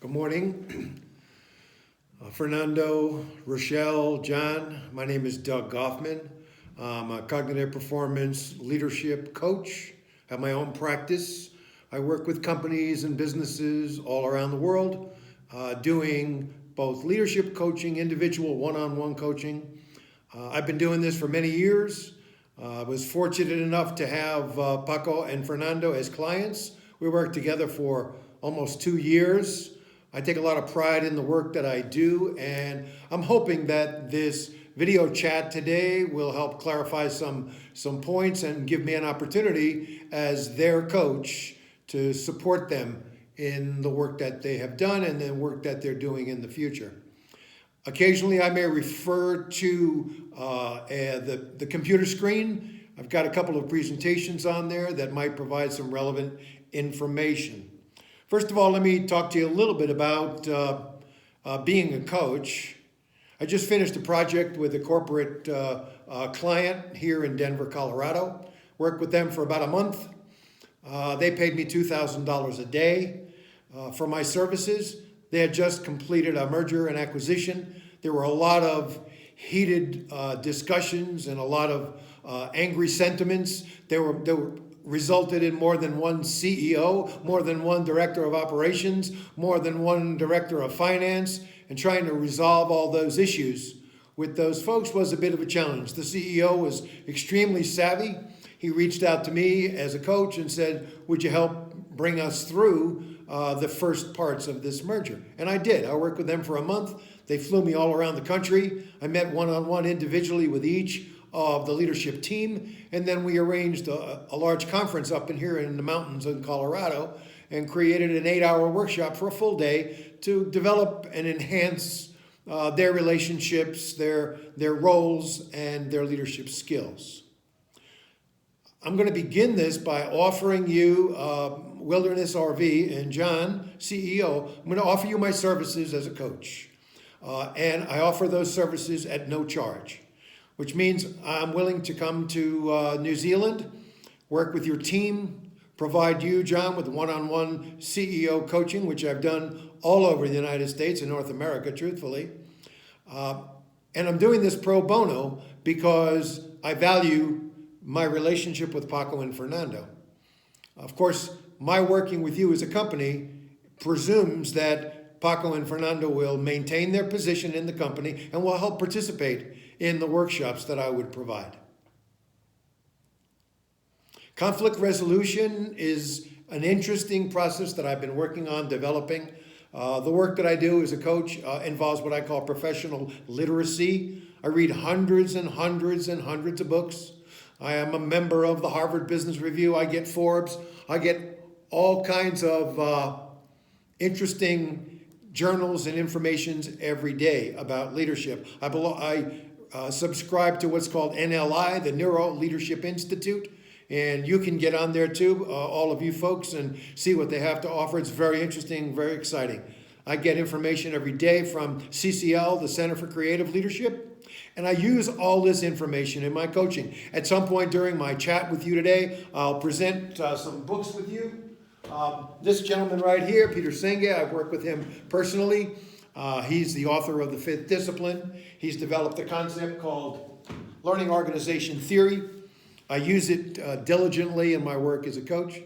Good morning. Fernando, Rochelle, John, my name is Doug Goffman. I'm a cognitive performance leadership coach. I have my own practice. I work with companies and businesses all around the world, doing both leadership coaching, individual one-on-one coaching. I've been doing this for many years. I was fortunate enough to have Paco and Fernando as clients. We worked together for almost 2 years. I take a lot of pride in the work that I do, and I'm hoping that this video chat today will help clarify some points and give me an opportunity as their coach to support them in the work that they have done and the work that they're doing in the future. Occasionally, I may refer to the computer screen. I've got a couple of presentations on there that might provide some relevant information. First of all, let me talk to you a little bit about being a coach. I just finished a project with a corporate client here in Denver, Colorado. Worked with them for about a month. They paid me $2,000 a day for my services. They had just completed a merger and acquisition. There were a lot of heated discussions and a lot of angry sentiments. They were resulted in more than one CEO, more than one director of operations, more than one director of finance, and trying to resolve all those issues with those folks was a bit of a challenge. The CEO was extremely savvy. He reached out to me as a coach and said, would you help bring us through the first parts of this merger? And I did. I worked with them for a month. They flew me all around the country. I met one-on-one individually with each of the leadership team, and then we arranged a large conference up in here in the mountains in Colorado and created an 8-hour workshop for a full day to develop and enhance their relationships, their roles, and their leadership skills. I'm going to begin this by offering you Wilderness RV and John, CEO. I'm going to offer you my services as a coach, and I offer those services at no charge, which means I'm willing to come to New Zealand, work with your team, provide you, John, with one-on-one CEO coaching, which I've done all over the United States and North America, truthfully. And I'm doing this pro bono because I value my relationship with Paco and Fernando. Of course, my working with you as a company presumes that Paco and Fernando will maintain their position in the company and will help participate in the workshops that I would provide. Conflict resolution is an interesting process that I've been working on developing. The work that I do as a coach involves what I call professional literacy. I read hundreds and hundreds and hundreds of books. I am a member of the Harvard Business Review. I get Forbes. I get all kinds of interesting journals and informations every day about leadership. I subscribe to what's called NLI, the Neuro Leadership Institute, and you can get on there too, all of you folks, and see what they have to offer. It's very interesting, very exciting. I get information every day from CCL, the Center for Creative Leadership, and I use all this information in my coaching. At some point during my chat with you today, I'll present some books with you. This gentleman right here, Peter Senge, I've worked with him personally. He's the author of The Fifth Discipline. He's developed a concept called Learning Organization Theory. I use it diligently in my work as a coach.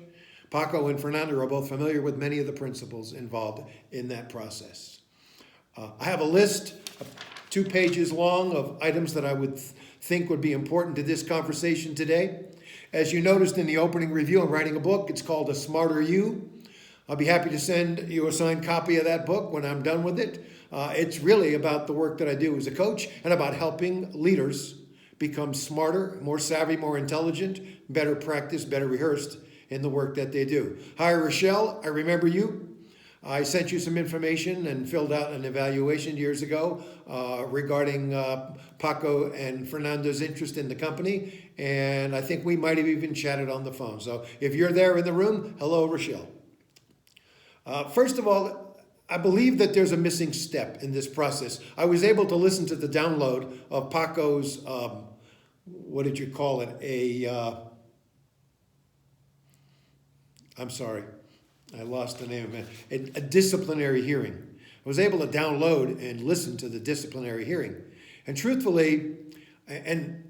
Paco and Fernando are both familiar with many of the principles involved in that process. I have a list, 2 pages long, of items that I would think would be important to this conversation today. As you noticed in the opening review, I'm writing a book. It's called A Smarter You. I'll be happy to send you a signed copy of that book when I'm done with it. It's really about the work that I do as a coach and about helping leaders become smarter, more savvy, more intelligent, better practiced, better rehearsed in the work that they do. Hi, Rochelle. I remember you. I sent you some information and filled out an evaluation years ago regarding Paco and Fernando's interest in the company, and I think we might have even chatted on the phone. So if you're there in the room, hello, Rochelle. First of all, I believe that there's a missing step in this process. I was able to listen to the download of Paco's, what did you call it? I'm sorry. I lost the name of it, a disciplinary hearing. I was able to download and listen to the disciplinary hearing. And truthfully, and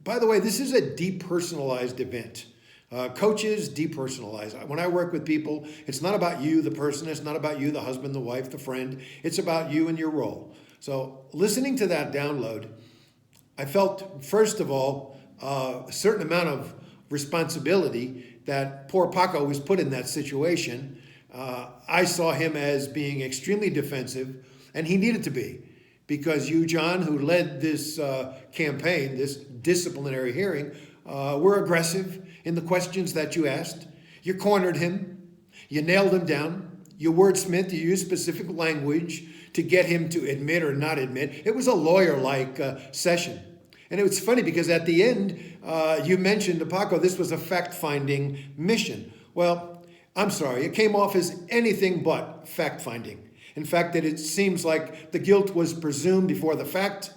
by the way, this is a depersonalized event. Coaches depersonalize. When I work with people, it's not about you, the person. It's not about you, the husband, the wife, the friend. It's about you and your role. So listening to that download, I felt, first of all, a certain amount of responsibility that poor Paco was put in that situation. I saw him as being extremely defensive, and he needed to be, because you, John, who led this campaign, this disciplinary hearing, were aggressive in the questions that you asked. You cornered him. You nailed him down. You wordsmithed. You used specific language to get him to admit or not admit. It was a lawyer-like session. And it was funny because at the end, you mentioned to Paco this was a fact-finding mission. Well, I'm sorry, it came off as anything but fact-finding. In fact, that it seems like the guilt was presumed before the fact,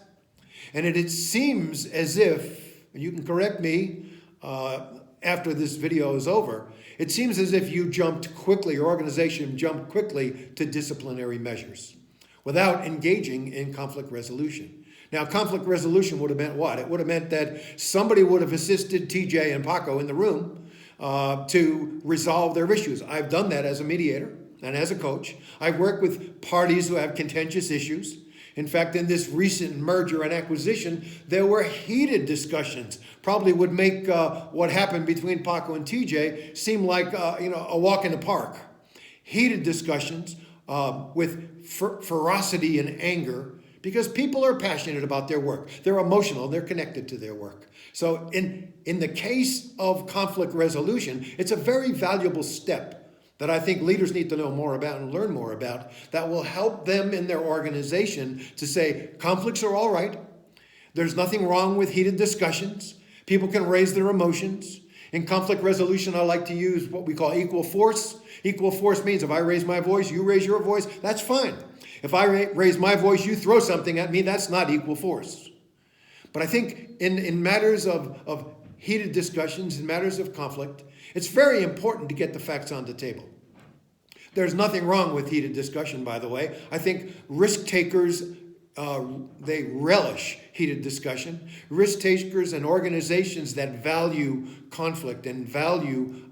and it seems as if, and you can correct me after this video is over, it seems as if you jumped quickly, your organization jumped quickly to disciplinary measures without engaging in conflict resolution. Now, conflict resolution would have meant what? It would have meant that somebody would have assisted TJ and Paco in the room to resolve their issues. I've done that as a mediator and as a coach. I've worked with parties who have contentious issues. In fact, in this recent merger and acquisition, there were heated discussions. Probably would make what happened between Paco and TJ seem like a walk in the park. Heated discussions with ferocity and anger, because people are passionate about their work. They're emotional. They're connected to their work. So in the case of conflict resolution, it's a very valuable step that I think leaders need to know more about and learn more about, that will help them in their organization to say, conflicts are all right. There's nothing wrong with heated discussions. People can raise their emotions. In conflict resolution, I like to use what we call equal force. Equal force means if I raise my voice, you raise your voice, that's fine. If I raise my voice, you throw something at me, that's not equal force. But I think in matters of heated discussions, in matters of conflict, it's very important to get the facts on the table. There's nothing wrong with heated discussion, by the way. I think risk takers, they relish heated discussion. Risk takers and organizations that value conflict and value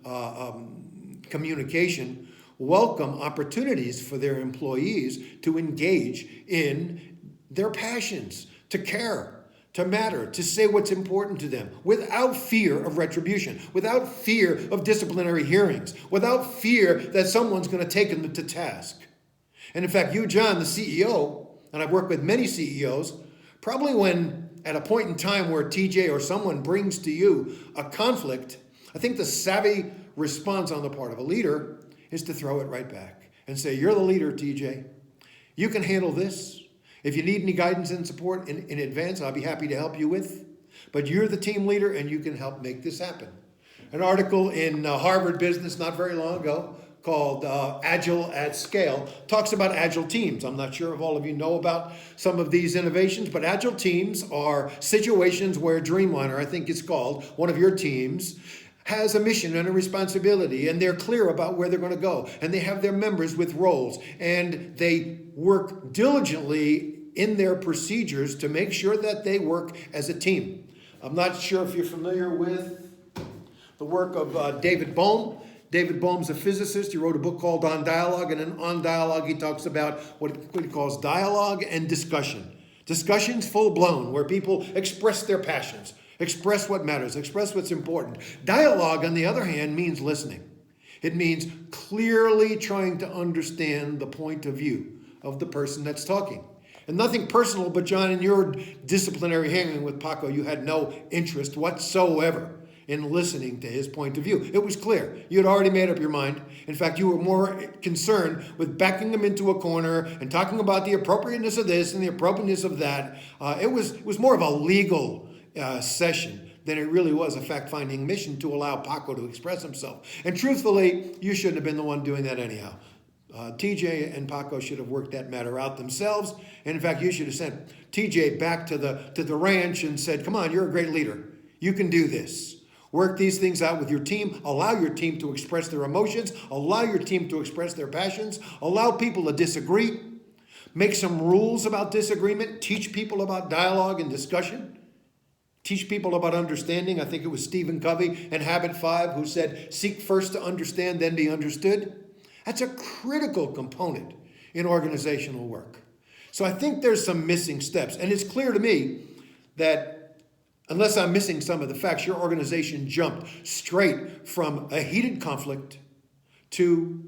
communication welcome opportunities for their employees to engage in their passions, to care, to matter, to say what's important to them, without fear of retribution, without fear of disciplinary hearings, without fear that someone's going to take them to task. And in fact, you, John, the CEO, and I've worked with many CEOs, probably when at a point in time where TJ or someone brings to you a conflict, I think the savvy response on the part of a leader is to throw it right back and say, you're the leader, TJ. You can handle this. If you need any guidance and support in advance, I'll be happy to help you with. But you're the team leader and you can help make this happen. An article in Harvard Business not very long ago called Agile at Scale talks about agile teams. I'm not sure if all of you know about some of these innovations, but agile teams are situations where Dreamliner, I think it's called, one of your teams, has a mission and a responsibility, and they're clear about where they're going to go, and they have their members with roles, and they work diligently in their procedures to make sure that they work as a team. I'm not sure if you're familiar with the work of David Bohm. David Bohm's a physicist. He wrote a book called On Dialogue, and in On Dialogue he talks about what he calls dialogue and discussion. Discussions full-blown, where people express their passions, express what matters, express what's important. Dialogue, on the other hand, means listening. It means clearly trying to understand the point of view of the person that's talking. And nothing personal, but John, in your disciplinary hearing with Paco, you had no interest whatsoever in listening to his point of view. It was clear. You had already made up your mind. In fact, you were more concerned with backing him into a corner and talking about the appropriateness of this and the appropriateness of that. It was more of a legal session than it really was a fact-finding mission to allow Paco to express himself. And truthfully, you shouldn't have been the one doing that anyhow. TJ and Paco should have worked that matter out themselves. And in fact, you should have sent TJ back to the ranch and said, come on, you're a great leader. You can do this. Work these things out with your team. Allow your team to express their emotions. Allow your team to express their passions. Allow people to disagree. Make some rules about disagreement. Teach people about dialogue and discussion. Teach people about understanding. I think it was Stephen Covey in Habit 5 who said, seek first to understand, then be understood. That's a critical component in organizational work. So I think there's some missing steps. And it's clear to me that unless I'm missing some of the facts, your organization jumped straight from a heated conflict to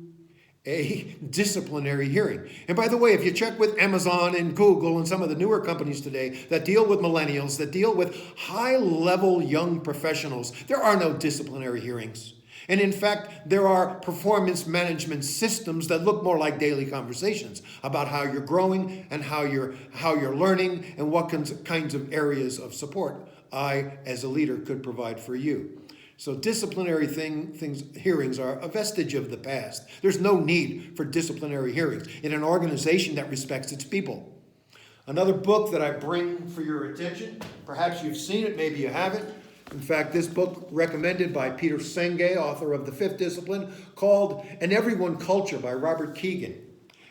a disciplinary hearing. And by the way, if you check with Amazon and Google and some of the newer companies today that deal with millennials, that deal with high-level young professionals, there are no disciplinary hearings. And in fact, there are performance management systems that look more like daily conversations about how you're growing and how you're learning and what kinds of areas of support I, as a leader, could provide for you. So disciplinary hearings are a vestige of the past. There's no need for disciplinary hearings in an organization that respects its people. Another book that I bring for your attention, perhaps you've seen it, maybe you haven't. In fact, this book recommended by Peter Senge, author of The Fifth Discipline, called An Everyone Culture by Robert Keegan.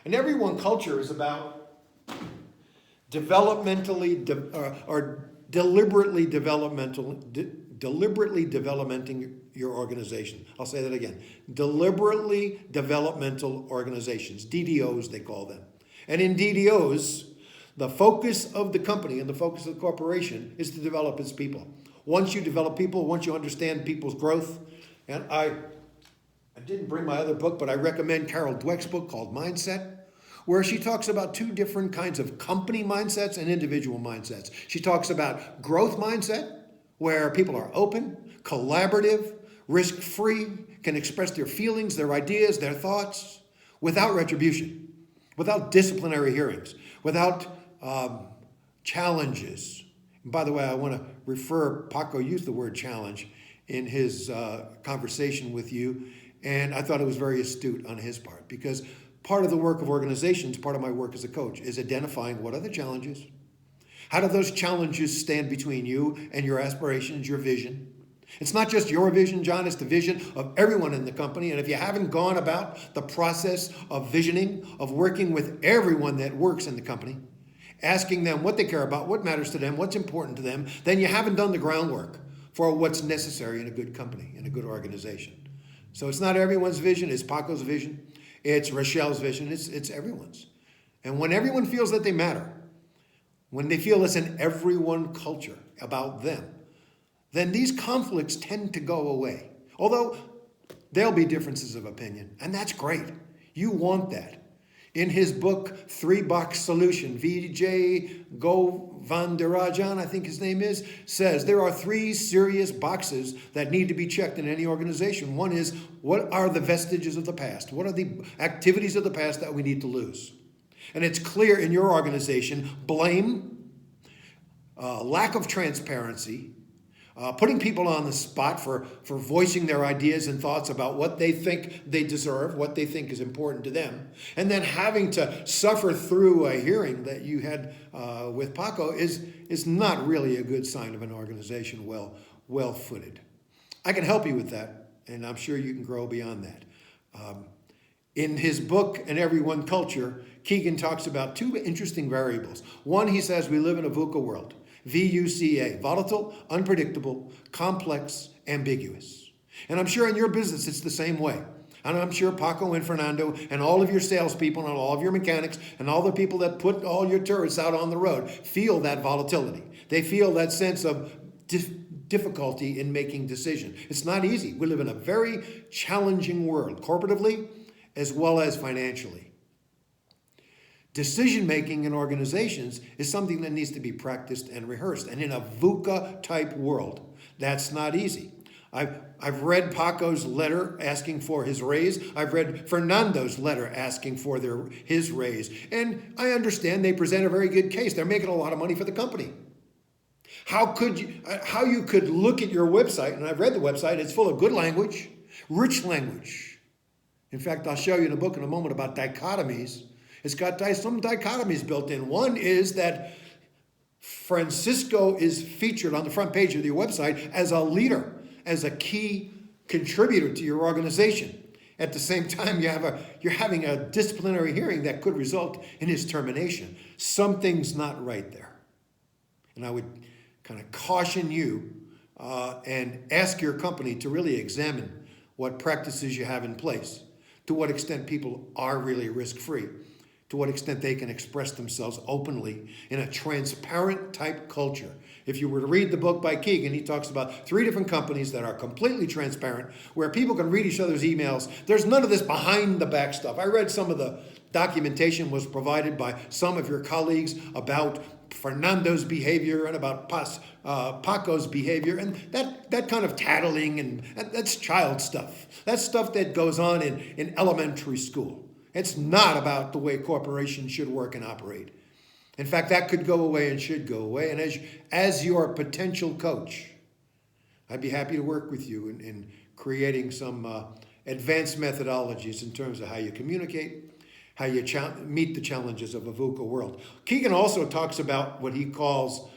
An Everyone Culture is about deliberately developmenting your organization. I'll say that again. Deliberately developmental organizations, DDOs they call them. And in DDOs, the focus of the company and the focus of the corporation is to develop its people. Once you develop people, once you understand people's growth, and I didn't bring my other book, but I recommend Carol Dweck's book called Mindset, where she talks about two different kinds of company mindsets and individual mindsets. She talks about growth mindset, where people are open, collaborative, risk-free, can express their feelings, their ideas, their thoughts, without retribution, without disciplinary hearings, without challenges. And by the way, I want to refer, Paco used the word challenge in his conversation with you, and I thought it was very astute on his part, because part of the work of organizations, part of my work as a coach, is identifying what are the challenges. How do those challenges stand between you and your aspirations, your vision? It's not just your vision, John, it's the vision of everyone in the company. And if you haven't gone about the process of visioning, of working with everyone that works in the company, asking them what they care about, what matters to them, what's important to them, then you haven't done the groundwork for what's necessary in a good company, in a good organization. So it's not everyone's vision, it's Paco's vision, it's Rochelle's vision, it's everyone's. And when everyone feels that they matter, when they feel it's an everyone culture about them, then these conflicts tend to go away. Although there'll be differences of opinion, and that's great. You want that. In his book, 3-Box Solution, Vijay Govindarajan, I think his name is, says there are 3 serious boxes that need to be checked in any organization. One is, what are the vestiges of the past? What are the activities of the past that we need to lose? And it's clear in your organization, blame, lack of transparency, putting people on the spot for voicing their ideas and thoughts about what they think they deserve, what they think is important to them, and then having to suffer through a hearing that you had with Paco is not really a good sign of an organization well-footed. I can help you with that, and I'm sure you can grow beyond that. In his book, An Everyone Culture, Keegan talks about 2 interesting variables. One, he says we live in a VUCA world. VUCA, volatile, unpredictable, complex, ambiguous. And I'm sure in your business it's the same way. And I'm sure Paco and Fernando and all of your salespeople and all of your mechanics and all the people that put all your tourists out on the road feel that volatility. They feel that sense of difficulty in making decisions. It's not easy. We live in a very challenging world, corporatively as well as financially. Decision-making in organizations is something that needs to be practiced and rehearsed. And in a VUCA-type world, that's not easy. I've read Paco's letter asking for his raise. I've read Fernando's letter asking for his raise. And I understand they present a very good case. They're making a lot of money for the company. How you could look at your website, and I've read the website, it's full of good language, rich language. In fact, I'll show you in a book in a moment about dichotomies. It's got some dichotomies built in. One is that Francisco is featured on the front page of your website as a leader, as a key contributor to your organization. At the same time, you're having a disciplinary hearing that could result in his termination. Something's not right there. And I would kind of caution you and ask your company to really examine what practices you have in place, to what extent people are really risk-free, to what extent they can express themselves openly in a transparent type culture. If you were to read the book by Keegan, he talks about 3 different companies that are completely transparent, where people can read each other's emails. There's none of this behind the back stuff. I read some of the documentation was provided by some of your colleagues about Fernando's behavior and about Paco's behavior, and that kind of tattling, and that's child stuff. That's stuff that goes on in elementary school. It's not about the way corporations should work and operate. In fact, that could go away and should go away. And as your potential coach, I'd be happy to work with you in creating some advanced methodologies in terms of how you communicate, how you meet the challenges of a VUCA world. Keegan also talks about what he calls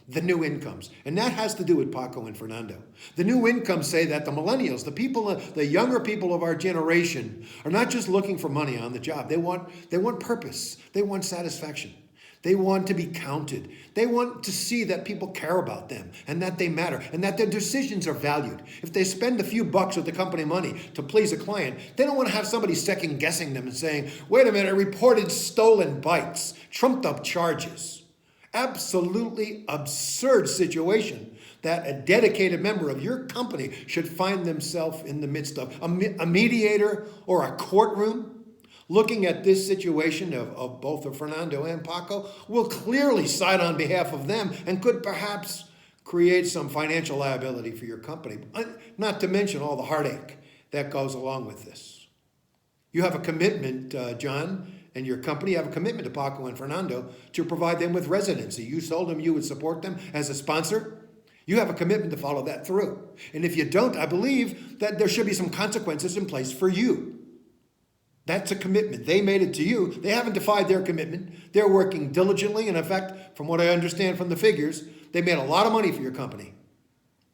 the new incomes. And that has to do with Paco and Fernando. The new incomes say that the millennials, the younger people of our generation, are not just looking for money on the job. They want purpose. They want satisfaction. They want to be counted. They want to see that people care about them and that they matter and that their decisions are valued. If they spend a few bucks with the company money to please a client, they don't want to have somebody second guessing them and saying, wait a minute, reported stolen bikes, trumped up charges. Absolutely absurd situation that a dedicated member of your company should find themselves in the midst of. A mediator or a courtroom looking at this situation of both of Fernando and Paco will clearly side on behalf of them and could perhaps create some financial liability for your company, not to mention all the heartache that goes along with this. You have a commitment, John, and your company have a commitment to Paco and Fernando to provide them with residency. You told them you would support them as a sponsor. You have a commitment to follow that through. And if you don't, I believe that there should be some consequences in place for you. That's a commitment. They made it to you. They haven't defied their commitment. They're working diligently. And in fact, from what I understand from the figures, they made a lot of money for your company.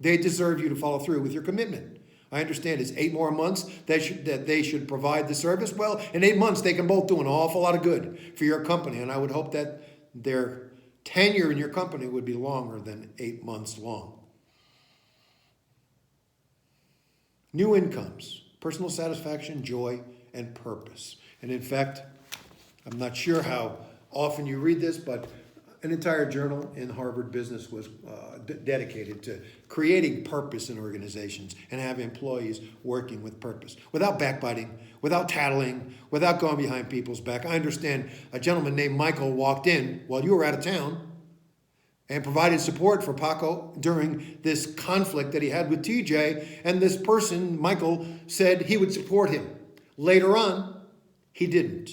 They deserve you to follow through with your commitment. I understand it's 8 more months that they should provide the service. Well, in 8 months, they can both do an awful lot of good for your company. And I would hope that their tenure in your company would be longer than 8 months long. New incomes, personal satisfaction, joy, and purpose. And in fact, I'm not sure how often you read this, but an entire journal in Harvard Business was dedicated to creating purpose in organizations and have employees working with purpose, without backbiting, without tattling, without going behind people's back. I understand a gentleman named Michael walked in while you were out of town and provided support for Paco during this conflict that he had with TJ, and this person, Michael, said he would support him. Later on, he didn't.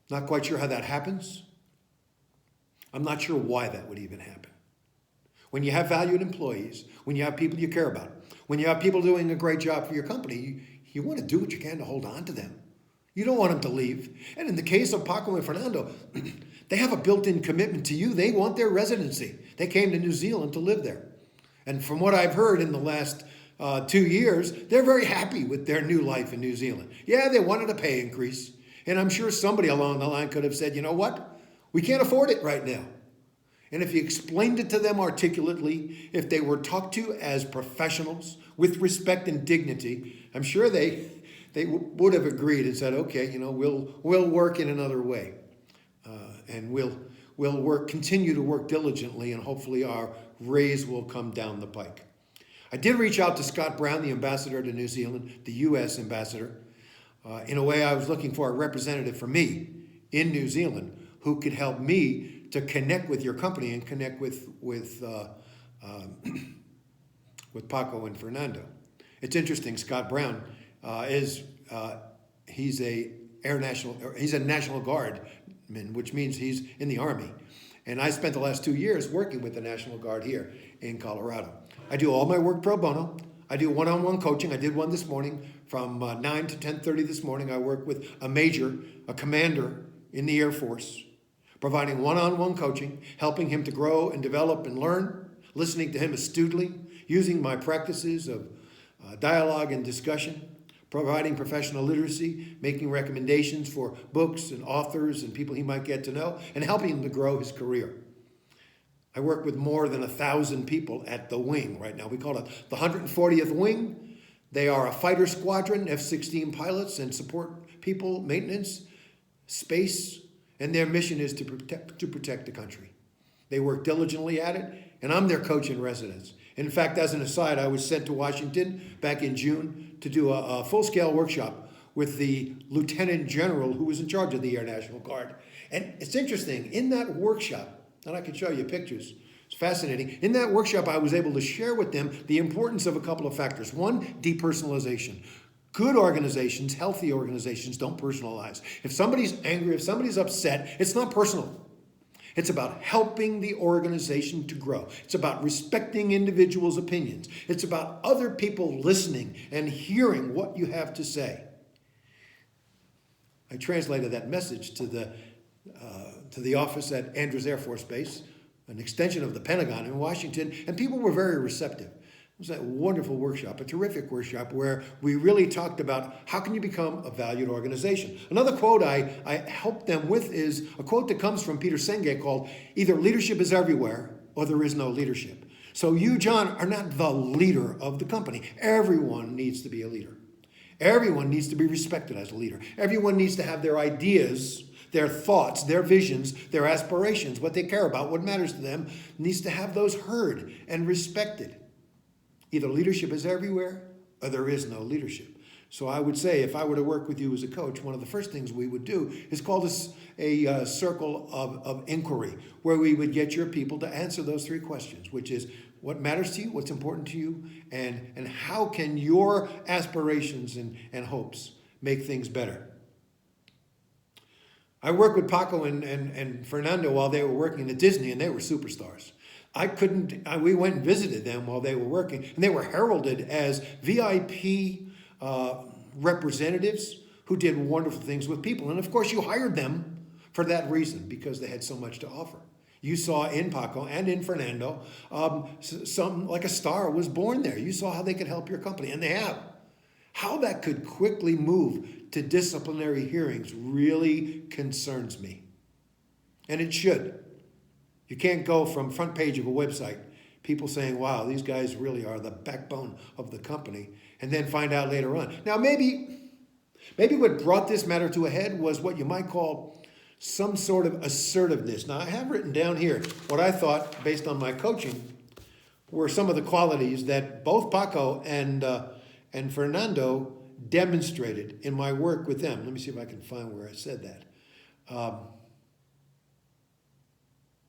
Not quite sure how that happens. I'm not sure why that would even happen. When you have valued employees, when you have people you care about, when you have people doing a great job for your company, you want to do what you can to hold on to them. You don't want them to leave. And in the case of Paco and Fernando, they have a built-in commitment to you. They want their residency. They came to New Zealand to live there. And from what I've heard in the last 2 years, they're very happy with their new life in New Zealand. Yeah, they wanted a pay increase. And I'm sure somebody along the line could have said, you know what? We can't afford it right now. And if you explained it to them articulately, if they were talked to as professionals with respect and dignity, I'm sure they would have agreed and said, okay, we'll work in another way. And we'll continue to work diligently, and hopefully our raise will come down the pike. I did reach out to Scott Brown, the ambassador to New Zealand, the U.S. ambassador. In a way, I was looking for a representative for me in New Zealand who could help me to connect with your company and connect with Paco and Fernando. It's interesting. Scott Brown he's a National Guardman, which means he's in the Army. And I spent the last 2 years working with the National Guard here in Colorado. I do all my work pro bono. I do one-on-one coaching. I did one this morning from 9 to 10:30 this morning. I work with a commander in the Air Force, providing one-on-one coaching, helping him to grow and develop and learn, listening to him astutely. using my practices of dialogue and discussion, providing professional literacy, making recommendations for books and authors and people he might get to know, and helping him to grow his career. I work with more than 1,000 people at the wing right now. We call it the 140th Wing. They are a fighter squadron, F-16 pilots, and support people, maintenance, space, and their mission is to protect the country. They work diligently at it, and I'm their coach in residence. In fact, as an aside, I was sent to Washington back in June to do a full-scale workshop with the Lieutenant General who was in charge of the Air National Guard. And it's interesting, in that workshop, and I can show you pictures, it's fascinating. In that workshop, I was able to share with them the importance of a couple of factors. One, depersonalization. Good organizations, healthy organizations, don't personalize. If somebody's angry, if somebody's upset, it's not personal. It's about helping the organization to grow. It's about respecting individuals' opinions. It's about other people listening and hearing what you have to say. I translated that message to the office at Andrews Air Force Base, an extension of the Pentagon in Washington, and people were very receptive. It was a wonderful workshop, a terrific workshop where we really talked about how can you become a valued organization. Another quote I helped them with is a quote that comes from Peter Senge called, "Either leadership is everywhere or there is no leadership." So you, John, are not the leader of the company. Everyone needs to be a leader. Everyone needs to be respected as a leader. Everyone needs to have their ideas, their thoughts, their visions, their aspirations, what they care about, what matters to them, needs to have those heard and respected. Either leadership is everywhere or there is no leadership. So I would say if I were to work with you as a coach, one of the first things we would do is call this a circle of inquiry, where we would get your people to answer those three questions, which is what matters to you, what's important to you, and how can your aspirations and hopes make things better. I worked with Paco and Fernando while they were working at Disney, and they were superstars. We went and visited them while they were working, and they were heralded as VIP representatives who did wonderful things with people. And of course, you hired them for that reason, because they had so much to offer. You saw in Paco and in Fernando, something like a star was born there. You saw how they could help your company, and they have. How that could quickly move to disciplinary hearings really concerns me. And it should. You can't go from front page of a website, people saying, wow, these guys really are the backbone of the company, and then find out later on. Now, maybe what brought this matter to a head was what you might call some sort of assertiveness. Now, I have written down here what I thought, based on my coaching, were some of the qualities that both Paco and Fernando demonstrated in my work with them. Let me see if I can find where I said that.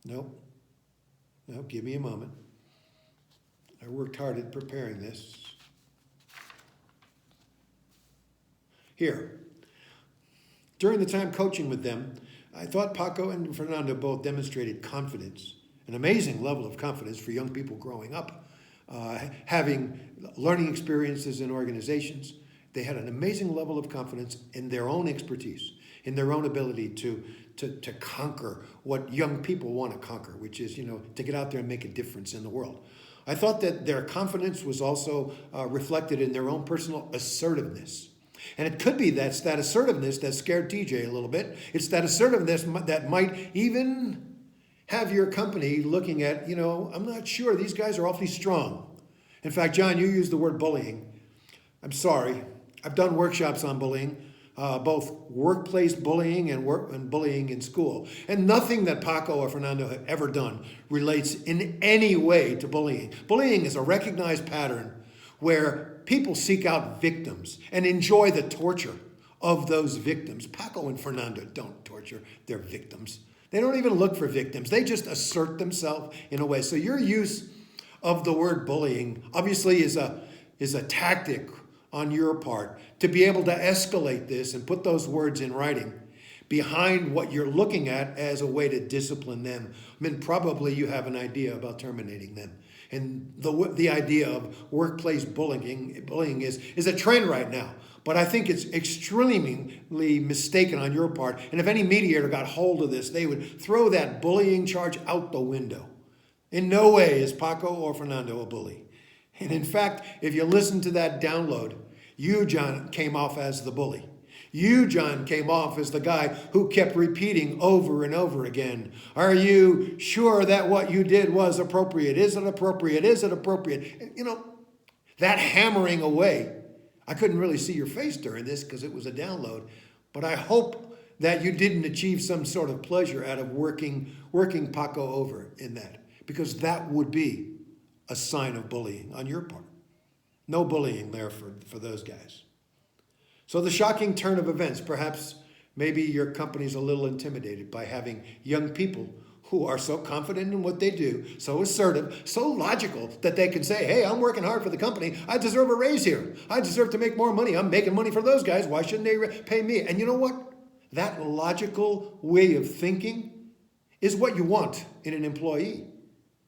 No, give me a moment. I worked hard at preparing this. Here. During the time coaching with them, I thought Paco and Fernando both demonstrated confidence, an amazing level of confidence for young people growing up, having learning experiences in organizations. They had an amazing level of confidence in their own expertise, in their own ability to conquer what young people want to conquer, which is, to get out there and make a difference in the world. I thought that their confidence was also reflected in their own personal assertiveness. And it could be that's that assertiveness that scared TJ a little bit. It's that assertiveness that might even have your company looking at, I'm not sure, these guys are awfully strong. In fact, John, you used the word bullying. I'm sorry. I've done workshops on bullying. Both workplace bullying and bullying in school. And nothing that Paco or Fernando have ever done relates in any way to bullying. Bullying is a recognized pattern where people seek out victims and enjoy the torture of those victims. Paco and Fernando don't torture their victims. They don't even look for victims. They just assert themselves in a way. So your use of the word bullying obviously is a tactic on your part to be able to escalate this and put those words in writing behind what you're looking at as a way to discipline them. Probably you have an idea about terminating them. And the idea of workplace bullying is a trend right now. But I think it's extremely mistaken on your part. And if any mediator got hold of this, they would throw that bullying charge out the window. In no way is Paco or Fernando a bully. And in fact, if you listen to that download, you, John, came off as the bully. You, John, came off as the guy who kept repeating over and over again, are you sure that what you did was appropriate? Is it appropriate? Is it appropriate? And, that hammering away, I couldn't really see your face during this because it was a download, but I hope that you didn't achieve some sort of pleasure out of working Paco over in that, because that would be a sign of bullying on your part. No bullying there for those guys. So the shocking turn of events, perhaps maybe your company's a little intimidated by having young people who are so confident in what they do, so assertive, so logical that they can say, hey, I'm working hard for the company. I deserve a raise here. I deserve to make more money. I'm making money for those guys. Why shouldn't they pay me? And you know what? That logical way of thinking is what you want in an employee.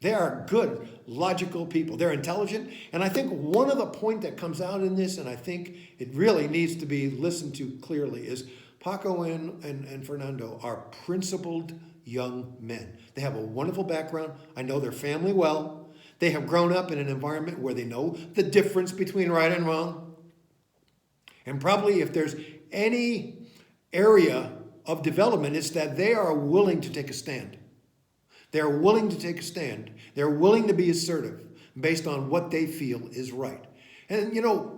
They are good, logical people. They're intelligent. And I think one of the points that comes out in this, and I think it really needs to be listened to clearly, is Paco and Fernando are principled young men. They have a wonderful background. I know their family well. They have grown up in an environment where they know the difference between right and wrong. And probably if there's any area of development, it's that they are willing to take a stand. They're willing to take a stand. They're willing to be assertive based on what they feel is right. And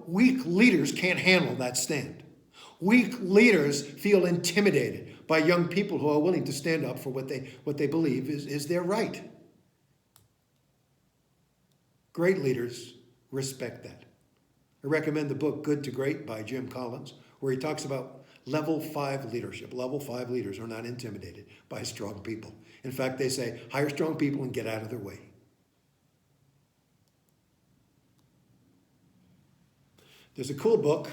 weak leaders can't handle that stand. Weak leaders feel intimidated by young people who are willing to stand up for what they believe is their right. Great leaders respect that. I recommend the book Good to Great by Jim Collins, where he talks about level 5 leadership. Level 5 leaders are not intimidated by strong people. In fact, they say, hire strong people and get out of their way. There's a cool book.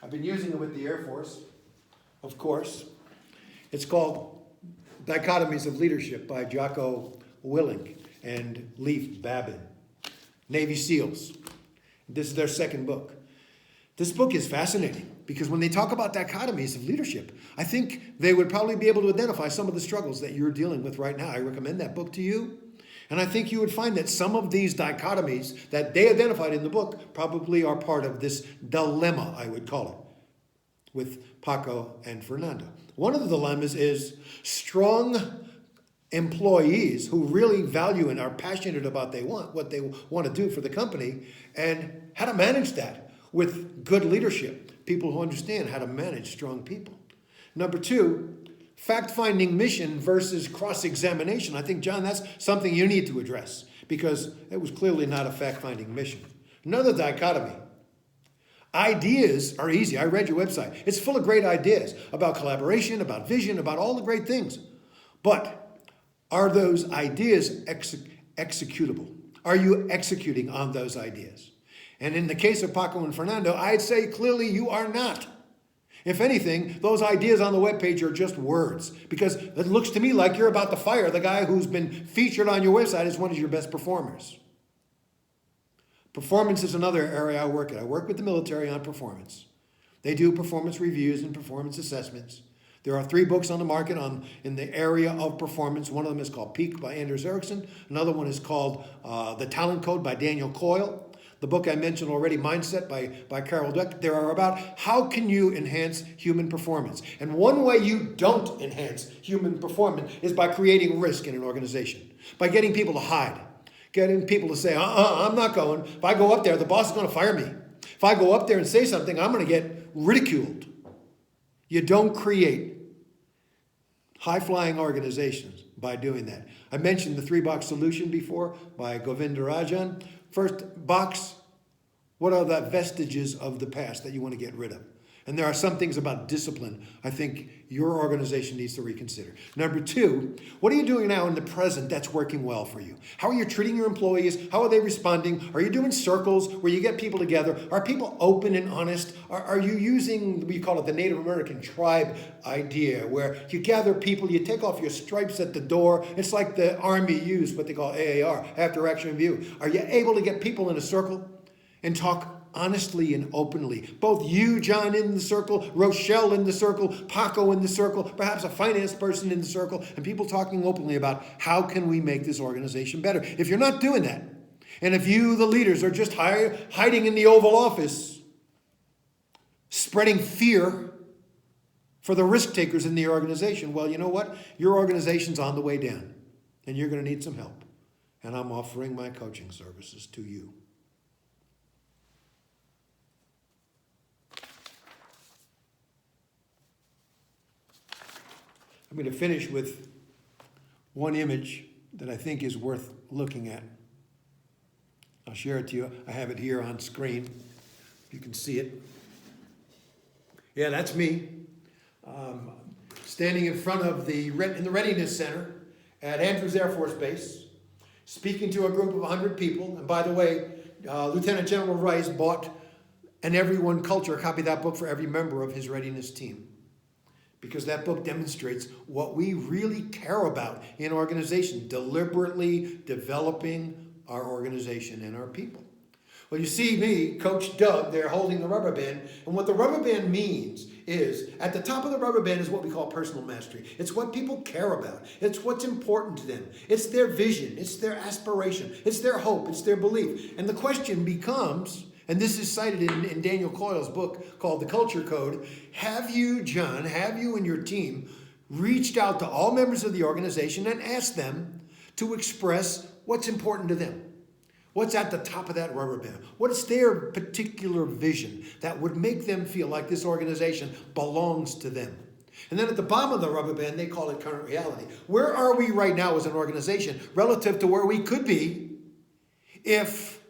I've been using it with the Air Force, of course. It's called Dichotomies of Leadership by Jocko Willink and Leif Babin, Navy SEALs. This is their second book. This book is fascinating because when they talk about dichotomies of leadership, I think they would probably be able to identify some of the struggles that you're dealing with right now. I recommend that book to you. And I think you would find that some of these dichotomies that they identified in the book probably are part of this dilemma, I would call it, with Paco and Fernando. One of the dilemmas is strong employees who really value and are passionate about what they want to do for the company, and how to manage that with good leadership, people who understand how to manage strong people. Number 2, fact-finding mission versus cross-examination. I think, John, that's something you need to address because it was clearly not a fact-finding mission. Another dichotomy. Ideas are easy. I read your website. It's full of great ideas about collaboration, about vision, about all the great things. But are those ideas executable? Are you executing on those ideas? And in the case of Paco and Fernando, I'd say clearly you are not. If anything, those ideas on the webpage are just words, because it looks to me like you're about to fire the guy who's been featured on your website as one of your best performers. Performance is another area I work in. I work with the military on performance. They do performance reviews and performance assessments. There are 3 books on the market in the area of performance. One of them is called Peak by Anders Ericsson. Another one is called The Talent Code by Daniel Coyle. The book I mentioned already, Mindset by Carol Dweck. There are about how can you enhance human performance. And one way you don't enhance human performance is by creating risk in an organization, by getting people to hide, getting people to say, I'm not going. If I go up there, the boss is going to fire me. If I go up there and say something, I'm going to get ridiculed. You don't create high-flying organizations by doing that. I mentioned the 3-box solution before by Govindarajan. First box, what are the vestiges of the past that you want to get rid of? And there are some things about discipline I think your organization needs to reconsider. Number 2, what are you doing now in the present that's working well for you? How are you treating your employees? How are they responding? Are you doing circles where you get people together? Are people open and honest? Are you using, we call it the Native American tribe idea, where you gather people, you take off your stripes at the door. It's like the Army used what they call AAR, after action review. Are you able to get people in a circle and talk honestly and openly? Both you, John, in the circle, Rochelle in the circle, Paco in the circle, perhaps a finance person in the circle, and people talking openly about how can we make this organization better. If you're not doing that, And if you, the leaders, are just hiding in the Oval Office, spreading fear for the risk takers in the organization, well, you know what? Your organization's on the way down, and you're going to need some help. And I'm offering my coaching services to you. I'm going to finish with one image that I think is worth looking at. I'll share it to you. I have it here on screen. You can see it. Yeah, that's me. Standing in front of in the Readiness Center at Andrews Air Force Base, speaking to a group of 100 people. And by the way, Lieutenant General Rice bought an Everyone Culture, a copy of that book for every member of his readiness team. Because that book demonstrates what we really care about in organization, deliberately developing our organization and our people. Well, you see me, Coach Doug, there holding the rubber band. And what the rubber band means is, at the top of the rubber band is what we call personal mastery. It's what people care about. It's what's important to them. It's their vision. It's their aspiration. It's their hope. It's their belief. And the question becomes, and this is cited in Daniel Coyle's book called The Culture Code, have you, John, have you and your team reached out to all members of the organization and asked them to express what's important to them? What's at the top of that rubber band? What is their particular vision that would make them feel like this organization belongs to them? And then at the bottom of the rubber band, they call it current reality. Where are we right now as an organization relative to where we could be if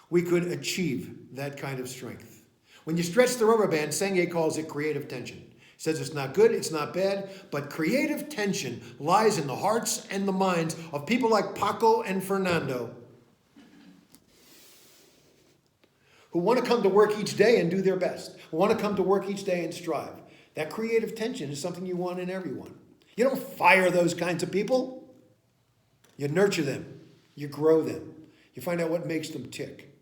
we could achieve that kind of strength? When you stretch the rubber band, Senge calls it creative tension. He says it's not good, it's not bad, but creative tension lies in the hearts and the minds of people like Paco and Fernando, who want to come to work each day and do their best, who want to come to work each day and strive. That creative tension is something you want in everyone. You don't fire those kinds of people. You nurture them. You grow them. You find out what makes them tick.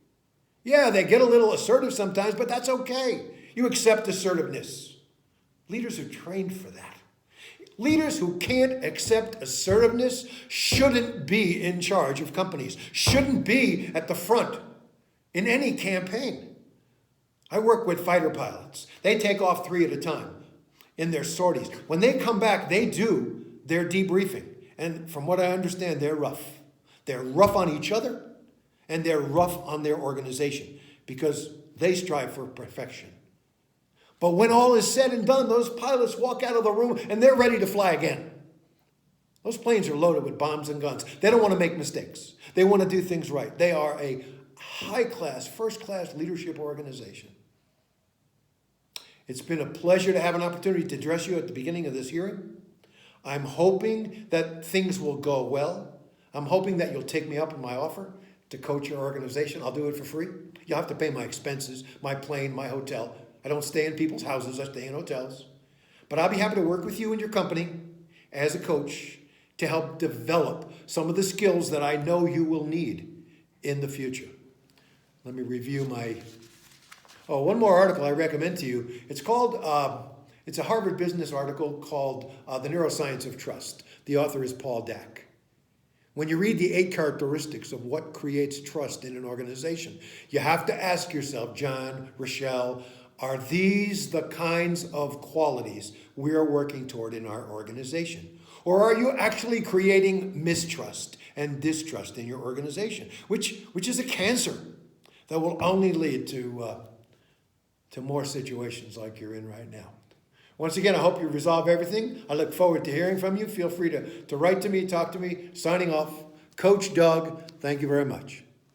Yeah, they get a little assertive sometimes, but that's okay. You accept assertiveness. Leaders are trained for that. Leaders who can't accept assertiveness shouldn't be in charge of companies, shouldn't be at the front in any campaign. I work with fighter pilots. They take off 3 at a time in their sorties. When they come back, they do their debriefing. And from what I understand, they're rough. They're rough on each other, and they're rough on their organization because they strive for perfection. But when all is said and done, those pilots walk out of the room and they're ready to fly again. Those planes are loaded with bombs and guns. They don't want to make mistakes. They want to do things right. They are a high-class, first-class leadership organization. It's been a pleasure to have an opportunity to address you at the beginning of this hearing. I'm hoping that things will go well. I'm hoping that you'll take me up on my offer to coach your organization. I'll do it for free. You'll have to pay my expenses, my plane, my hotel. I don't stay in people's houses. I stay in hotels. But I'll be happy to work with you and your company as a coach to help develop some of the skills that I know you will need in the future. Let me review one more article I recommend to you. It's it's a Harvard Business article called The Neuroscience of Trust. The author is Paul Dack. When you read the 8 characteristics of what creates trust in an organization, you have to ask yourself, John, Rochelle, are these the kinds of qualities we are working toward in our organization? Or are you actually creating mistrust and distrust in your organization, which is a cancer that will only lead to more situations like you're in right now? Once again, I hope you resolve everything. I look forward to hearing from you. Feel free to write to me, talk to me. Signing off, Coach Doug. Thank you very much.